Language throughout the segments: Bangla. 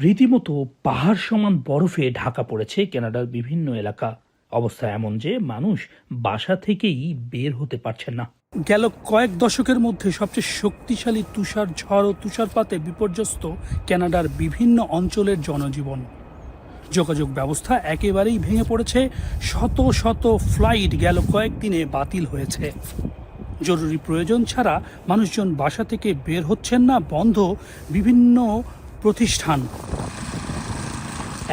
রীতিমতো পাহাড় সমান বরফে ঢাকা পড়েছে কানাডার বিভিন্ন এলাকা। অবস্থা এমন যে মানুষ বাসা থেকেই বের হতে পারছেন না। গেল কয়েক দশকের মধ্যে সবচেয়ে শক্তিশালী তুষার ঝড় ও তুষারপাতে বিপর্যস্ত কানাডার বিভিন্ন অঞ্চলের জনজীবন। যোগাযোগ ব্যবস্থা একেবারেই ভেঙে পড়েছে। শত শত ফ্লাইট গেল কয়েকদিনে বাতিল হয়েছে। জরুরি প্রয়োজন ছাড়া মানুষজন বাসা থেকে বের হচ্ছেন না, বন্ধ বিভিন্ন প্রতিষ্ঠান।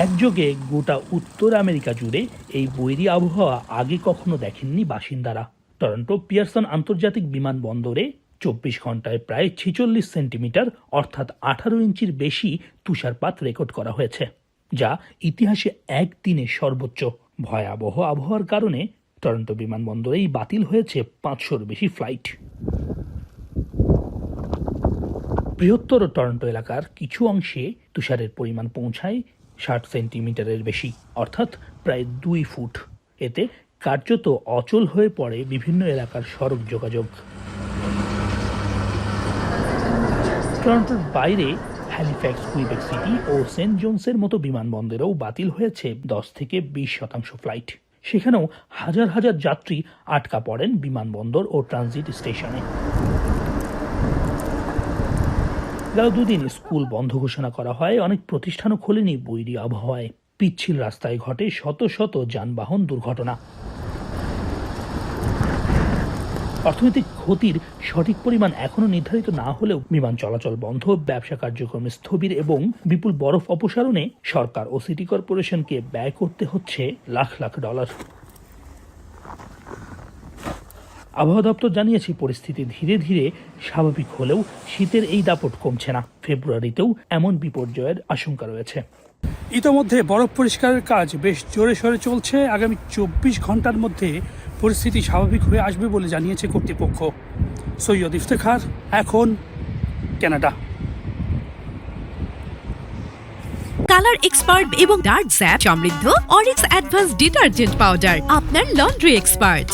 একযোগে গোটা উত্তর আমেরিকা জুড়ে এই বৈরী আবহাওয়া আগে কখনো দেখেননি বাসিন্দারা। টরন্টো পিয়ারসন আন্তর্জাতিক বিমানবন্দরে 24 ঘন্টায় প্রায় 46 সেন্টিমিটার অর্থাৎ 18 ইঞ্চির বেশি তুষারপাত রেকর্ড করা হয়েছে, যা ইতিহাসে একদিনে সর্বোচ্চ। ভয়াবহ আবহাওয়ার কারণে টরন্টো বিমানবন্দরেই বাতিল হয়েছে 500-র বেশি ফ্লাইট। বৃহত্তর টরন্টো এলাকার কিছু অংশে তুষারের পরিমাণ পৌঁছায় 60 সেন্টিমিটারের বেশি অর্থাৎ প্রায় 2 ফুট। এতে কার্যত অচল হয়ে পড়ে বিভিন্ন এলাকার সড়ক যোগাযোগ। টরন্টোর বাইরে হ্যালিফ্যাক্স, কুইবেক সিটি ও সেন্ট জোন্সের মতো বিমানবন্দরেও বাতিল হয়েছে 10 থেকে 20% ফ্লাইট। সেখানেও হাজার হাজার যাত্রী আটকা পড়েন বিমানবন্দর ও ট্রানজিট স্টেশনে। গেল দুদিন স্কুল বন্ধ ঘোষণা করা হয়, অনেক প্রতিষ্ঠানও খোলেনি বৈরী আবহাওয়ায়। পিচ্ছিল রাস্তায় ঘটে শত শত যানবাহন দুর্ঘটনা। অর্থনৈতিক ক্ষতির সঠিক পরিমাণ এখনো নির্ধারিত না হলেও বিমান চলাচল বন্ধ, ব্যবসা কার্যক্রম স্থবির এবং বিপুল বরফ অপসারণে সরকার ও সিটি কর্পোরেশনকে ব্যয় করতে হচ্ছে লাখ লাখ ডলার। আবহাওয়া দপ্তর জানিয়েছে পরিস্থিতি ধীরে ধীরে স্বাভাবিক হলেও শীতের এই দাপট কমছে না। ফেব্রুয়ারিতেও এমন বিপর্যয়ের আশঙ্কা রয়েছে। ইতোমধ্যে বরফ পরিষ্কারের কাজ বেশ জোরে সোরে চলছে। আগামী 24 ঘন্টার মধ্যে পরিস্থিতি স্বাভাবিক হয়ে আসবে বলে জানিয়েছে কর্তৃপক্ষ। সৈয়দ ইফতেখার, এখন কানাডা। কালার এক্সপার্ট এবং ডার্ক স্যাপ সমৃদ্ধ অরিক্স অ্যাডভান্স ডিটারজেন্ট পাউডার, আপনার লন্ড্রি এক্সপার্ট।